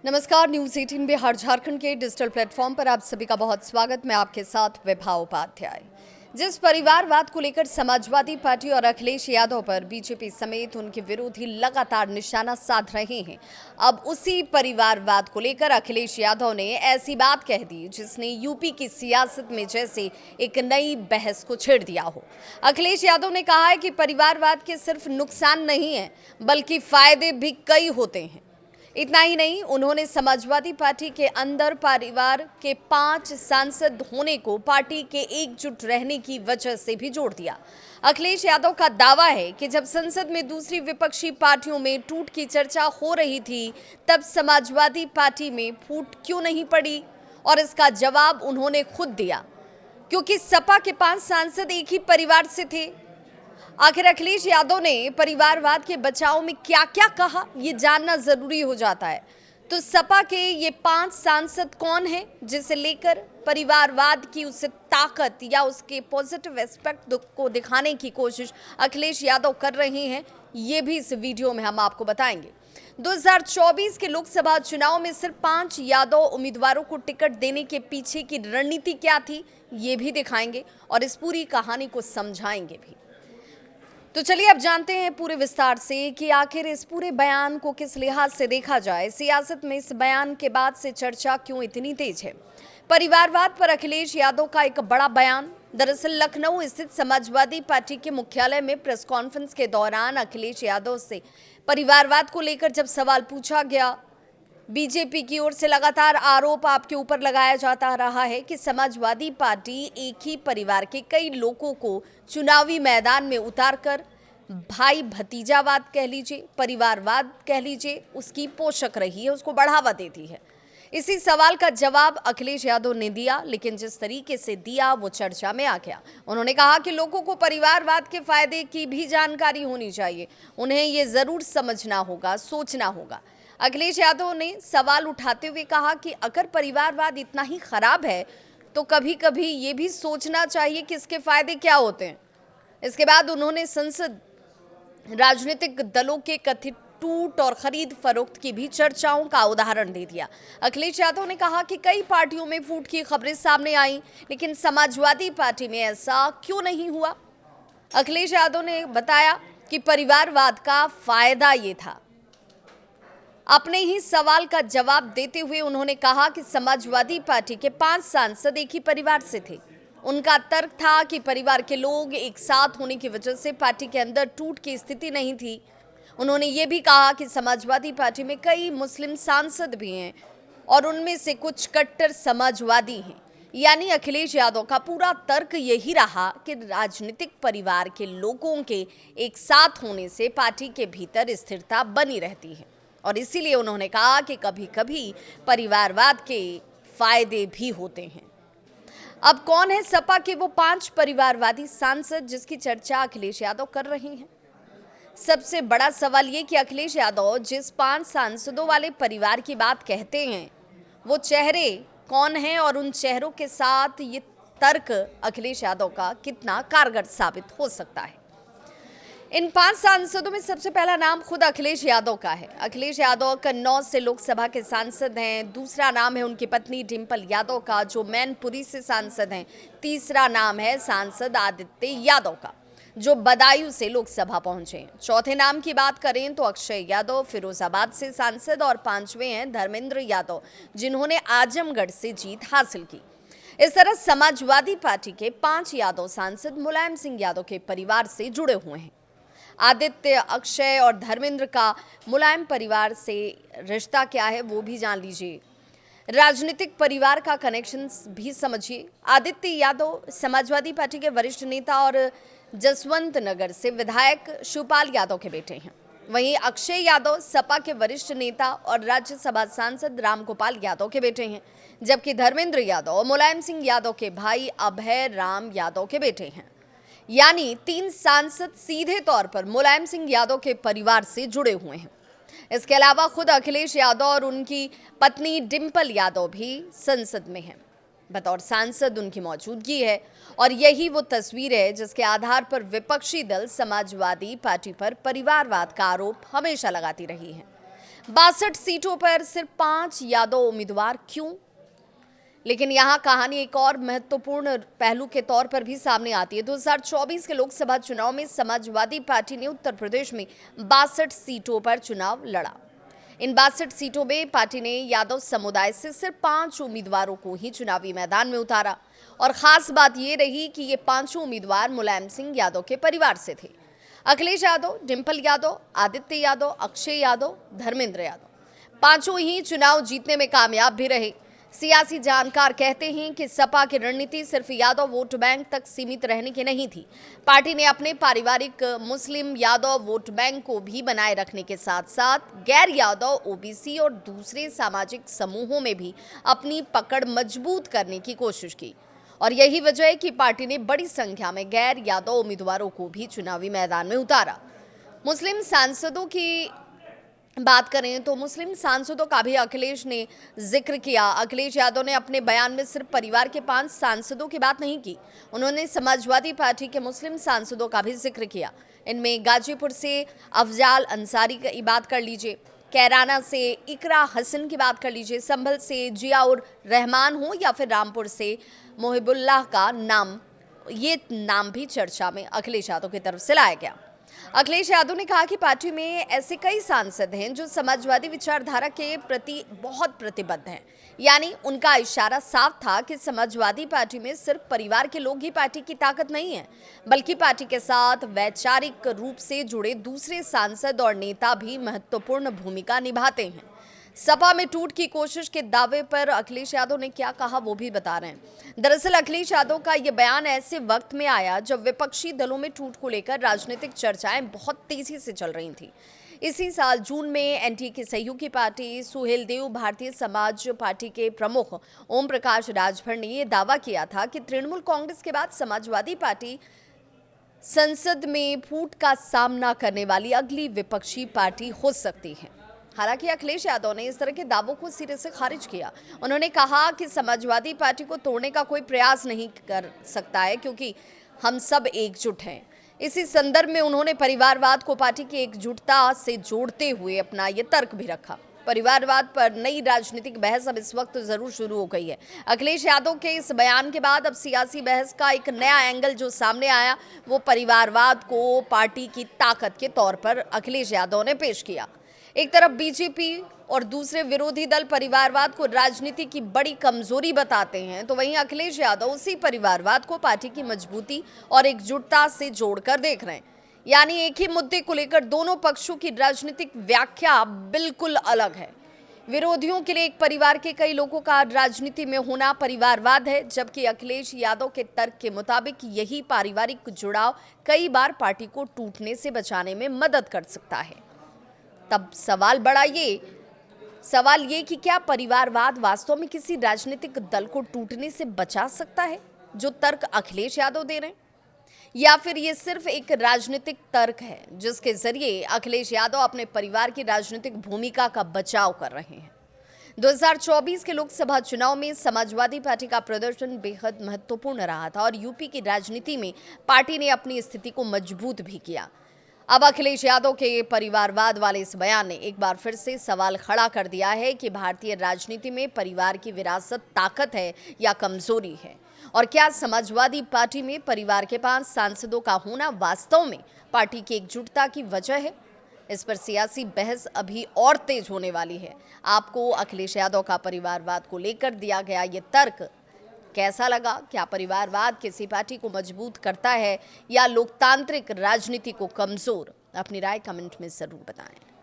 नमस्कार, न्यूज 18 बिहार झारखंड के digital platform पर आप सभी का बहुत स्वागत। मैं आपके साथ विभा उपाध्याय। जिस परिवारवाद को लेकर समाजवादी पार्टी और अखिलेश यादव पर बीजेपी समेत उनके विरोधी लगातार निशाना साध रहे हैं, अब उसी परिवारवाद को लेकर अखिलेश यादव ने ऐसी बात कह दी जिसने यूपी की सियासत में जैसे एक नई बहस को छेड़ दिया हो। अखिलेश यादव ने कहा है कि परिवारवाद के सिर्फ नुकसान नहीं है बल्कि फायदे भी कई होते हैं। इतना ही नहीं, उन्होंने समाजवादी पार्टी के अंदर परिवार के 5 सांसद होने को पार्टी के एकजुट रहने की वजह से भी जोड़ दिया। अखिलेश यादव का दावा है कि जब संसद में दूसरी विपक्षी पार्टियों में टूट की चर्चा हो रही थी, तब समाजवादी पार्टी में फूट क्यों नहीं पड़ी, और इसका जवाब उन्होंने खुद दिया, क्योंकि सपा के 5 सांसद एक ही परिवार से थे। आखिर अखिलेश यादव ने परिवारवाद के बचाव में क्या क्या कहा, ये जानना जरूरी हो जाता है। तो सपा के ये 5 सांसद कौन हैं, जिसे लेकर परिवारवाद की उसे ताकत या उसके पॉजिटिव एस्पेक्ट को दिखाने की कोशिश अखिलेश यादव कर रहे हैं, ये भी इस वीडियो में हम आपको बताएंगे। 2024 के लोकसभा चुनाव में सिर्फ 5 यादव उम्मीदवारों को टिकट देने के पीछे की रणनीति क्या थी, ये भी दिखाएंगे और इस पूरी कहानी को समझाएंगे भी। तो चलिए अब जानते हैं पूरे विस्तार से कि आखिर इस पूरे बयान को किस लिहाज से देखा जाए। सियासत में इस बयान के बाद से चर्चा क्यों इतनी तेज है। परिवारवाद पर अखिलेश यादव का एक बड़ा बयान। दरअसल लखनऊ स्थित समाजवादी पार्टी के मुख्यालय में प्रेस कॉन्फ्रेंस के दौरान अखिलेश यादव से परिवारवाद को लेकर जब सवाल पूछा गया, बीजेपी की ओर से लगातार आरोप आपके ऊपर लगाया जाता रहा है कि समाजवादी पार्टी एक ही परिवार के कई लोगों को चुनावी मैदान में उतारकर भाई भतीजावाद कह लीजिए, परिवारवाद कह लीजिए, उसकी पोषक रही है, उसको बढ़ावा देती है। इसी सवाल का जवाब अखिलेश यादव ने दिया, लेकिन जिस तरीके से दिया वो चर्चा में आ गया। उन्होंने कहा कि लोगों को परिवारवाद के फायदे की भी जानकारी होनी चाहिए, उन्हें ये जरूर समझना होगा, सोचना होगा। अखिलेश यादव ने सवाल उठाते हुए कहा कि अगर परिवारवाद इतना ही खराब है तो कभी कभी ये भी सोचना चाहिए कि इसके फायदे क्या होते हैं। इसके बाद उन्होंने संसद राजनीतिक दलों के कथित टूट और खरीद फरोख्त की भी चर्चाओं का उदाहरण दे दिया। अखिलेश यादव ने कहा कि कई पार्टियों में फूट की खबरें सामने आई, लेकिन समाजवादी पार्टी में ऐसा क्यों नहीं हुआ। अखिलेश यादव ने बताया कि परिवारवाद का फायदा ये था। अपने ही सवाल का जवाब देते हुए उन्होंने कहा कि समाजवादी पार्टी के 5 सांसद एक ही परिवार से थे। उनका तर्क था कि परिवार के लोग एक साथ होने की वजह से पार्टी के अंदर टूट की स्थिति नहीं थी। उन्होंने ये भी कहा कि समाजवादी पार्टी में कई मुस्लिम सांसद भी हैं और उनमें से कुछ कट्टर समाजवादी हैं। यानी अखिलेश यादव का पूरा तर्क यही रहा कि राजनीतिक परिवार के लोगों के एक साथ होने से पार्टी के भीतर स्थिरता बनी रहती है, और इसीलिए उन्होंने कहा कि कभी कभी परिवारवाद के फायदे भी होते हैं। अब कौन है सपा के वो 5 परिवारवादी सांसद जिसकी चर्चा अखिलेश यादव कर रहे हैं। सबसे बड़ा सवाल ये कि अखिलेश यादव जिस 5 सांसदों वाले परिवार की बात कहते हैं, वो चेहरे कौन हैं और उन चेहरों के साथ ये तर्क अखिलेश यादव का कितना कारगर साबित हो सकता है। इन 5 सांसदों में सबसे पहला नाम खुद अखिलेश यादव का है। अखिलेश यादव कन्नौज से लोकसभा के सांसद हैं। दूसरा नाम है उनकी पत्नी डिंपल यादव का, जो मैनपुरी से सांसद हैं। तीसरा नाम है सांसद आदित्य यादव का, जो बदायूं से लोकसभा पहुंचे। चौथे नाम की बात करें तो अक्षय यादव फिरोजाबाद से सांसद, और 5वें हैं धर्मेंद्र यादव, जिन्होंने आजमगढ़ से जीत हासिल की। इस तरह समाजवादी पार्टी के 5 यादव सांसद मुलायम सिंह यादव के परिवार से जुड़े हुए हैं। आदित्य, अक्षय और धर्मेंद्र का मुलायम परिवार से रिश्ता क्या है वो भी जान लीजिए। राजनीतिक परिवार का कनेक्शन भी समझिए। आदित्य यादव समाजवादी पार्टी के वरिष्ठ नेता और जसवंत नगर से विधायक शिवपाल यादव के बेटे हैं। वहीं अक्षय यादव सपा के वरिष्ठ नेता और राज्यसभा सांसद रामगोपाल यादव के बेटे हैं, जबकि धर्मेंद्र यादव मुलायम सिंह यादव के भाई अभय राम यादव के बेटे हैं। यानी 3 सांसद सीधे तौर पर मुलायम सिंह यादव के परिवार से जुड़े हुए हैं। इसके अलावा खुद अखिलेश यादव और उनकी पत्नी डिंपल यादव भी संसद में हैं। बतौर सांसद उनकी मौजूदगी है, और यही वो तस्वीर है जिसके आधार पर विपक्षी दल समाजवादी पार्टी पर परिवारवाद का आरोप हमेशा लगाती रही है। 62 सीटों पर सिर्फ 5 यादव उम्मीदवार क्यों? लेकिन यहाँ कहानी एक और महत्वपूर्ण पहलू के तौर पर भी सामने आती है। 2024 के लोकसभा चुनाव में समाजवादी पार्टी ने उत्तर प्रदेश में 62 सीटों पर चुनाव लड़ा। इन 62 सीटों में पार्टी ने यादव समुदाय से सिर्फ 5 उम्मीदवारों को ही चुनावी मैदान में उतारा और खास बात ये रही कि ये पांचों उम्मीदवार मुलायम सिंह यादव के परिवार से थे। अखिलेश यादव, डिंपल यादव, आदित्य यादव, अक्षय यादव, धर्मेंद्र यादव पांचों ही चुनाव जीतने में कामयाब भी रहे। सियासी जानकार कहते हैं कि सपा की रणनीति सिर्फ यादव वोट बैंक तक सीमित रहने की नहीं थी। पार्टी ने अपने पारिवारिक मुस्लिम यादव वोट बैंक को भी बनाए रखने के साथ साथ गैर यादव, ओबीसी और दूसरे सामाजिक समूहों में भी अपनी पकड़ मजबूत करने की कोशिश की। और यही वजह है कि पार्टी ने बड़ी संख्या में गैर यादव उम्मीदवारों को भी चुनावी मैदान में उतारा। मुस्लिम सांसदों की बात करें तो मुस्लिम सांसदों का भी अखिलेश ने जिक्र किया। अखिलेश यादव ने अपने बयान में सिर्फ परिवार के 5 सांसदों की बात नहीं की, उन्होंने समाजवादी पार्टी के मुस्लिम सांसदों का भी जिक्र किया। इनमें गाजीपुर से अफजाल अंसारी की बात कर लीजिए, कैराना से इकरा हसन की बात कर लीजिए, संभल से जियाउर रहमान हो या फिर रामपुर से मोहिबुल्लाह का नाम, ये नाम भी चर्चा में अखिलेश यादव की तरफ से लाया गया। अखिलेश यादव ने कहा कि पार्टी में ऐसे कई सांसद हैं जो समाजवादी विचारधारा के प्रति बहुत प्रतिबद्ध हैं। यानी उनका इशारा साफ था कि समाजवादी पार्टी में सिर्फ परिवार के लोग ही पार्टी की ताकत नहीं है, बल्कि पार्टी के साथ वैचारिक रूप से जुड़े दूसरे सांसद और नेता भी महत्वपूर्ण भूमिका निभाते हैं। सपा में टूट की कोशिश के दावे पर अखिलेश यादव ने क्या कहा वो भी बता रहे हैं। दरअसल अखिलेश यादव का ये बयान ऐसे वक्त में आया जब विपक्षी दलों में टूट को लेकर राजनीतिक चर्चाएं बहुत तेजी से चल रही थी। इसी साल जून में एनडीए की सहयोगी पार्टी सुहेलदेव भारतीय समाज पार्टी के प्रमुख ओम प्रकाश राजभर ने यह दावा किया था कि तृणमूल कांग्रेस के बाद समाजवादी पार्टी संसद में फूट का सामना करने वाली अगली विपक्षी पार्टी हो सकती है। हालांकि अखिलेश यादव ने इस तरह के दावों को सिरे से खारिज किया। उन्होंने कहा कि समाजवादी पार्टी को तोड़ने का कोई प्रयास नहीं कर सकता है क्योंकि हम सब एकजुट हैं। इसी संदर्भ में उन्होंने परिवारवाद को पार्टी की एकजुटता से जोड़ते हुए अपना ये तर्क भी रखा। परिवारवाद पर नई राजनीतिक बहस अब इस वक्त जरूर शुरू हो गई है। अखिलेश यादव के इस बयान के बाद अब सियासी बहस का एक नया एंगल जो सामने आया वो परिवारवाद को पार्टी की ताकत के तौर पर अखिलेश यादव ने पेश किया। एक तरफ बीजेपी और दूसरे विरोधी दल परिवारवाद को राजनीति की बड़ी कमजोरी बताते हैं, तो वहीं अखिलेश यादव उसी परिवारवाद को पार्टी की मजबूती और एकजुटता से जोड़कर देख रहे हैं। यानी एक ही मुद्दे को लेकर दोनों पक्षों की राजनीतिक व्याख्या बिल्कुल अलग है। विरोधियों के लिए एक परिवार के कई लोगों का राजनीति में होना परिवारवाद है, जबकि अखिलेश यादव के तर्क के मुताबिक यही पारिवारिक जुड़ाव कई बार पार्टी को टूटने से बचाने में मदद कर सकता है। तब सवाल ये कि क्या परिवारवाद वास्तव में किसी राजनीतिक दल को टूटने से बचा सकता है, जो तर्क अखिलेश यादव दे रहे हैं, या फिर ये सिर्फ एक राजनीतिक तर्क है जिसके जरिए अखिलेश यादव अपने परिवार की राजनीतिक भूमिका का बचाव कर रहे हैं। 2024 के लोकसभा चुनाव में समाजवादी पार्टी का प्रदर्शन बेहद महत्वपूर्ण रहा था और यूपी की राजनीति में पार्टी ने अपनी स्थिति को मजबूत भी किया। अब अखिलेश यादव के परिवारवाद वाले इस बयान ने एक बार फिर से सवाल खड़ा कर दिया है कि भारतीय राजनीति में परिवार की विरासत ताकत है या कमजोरी है, और क्या समाजवादी पार्टी में परिवार के 5 सांसदों का होना वास्तव में पार्टी की एकजुटता की वजह है। इस पर सियासी बहस अभी और तेज होने वाली है। आपको अखिलेश यादव का परिवारवाद को लेकर दिया गया ये तर्क कैसा लगा? क्या परिवारवाद किसी पार्टी को मजबूत करता है या लोकतांत्रिक राजनीति को कमजोर? अपनी राय कमेंट में जरूर बताएं।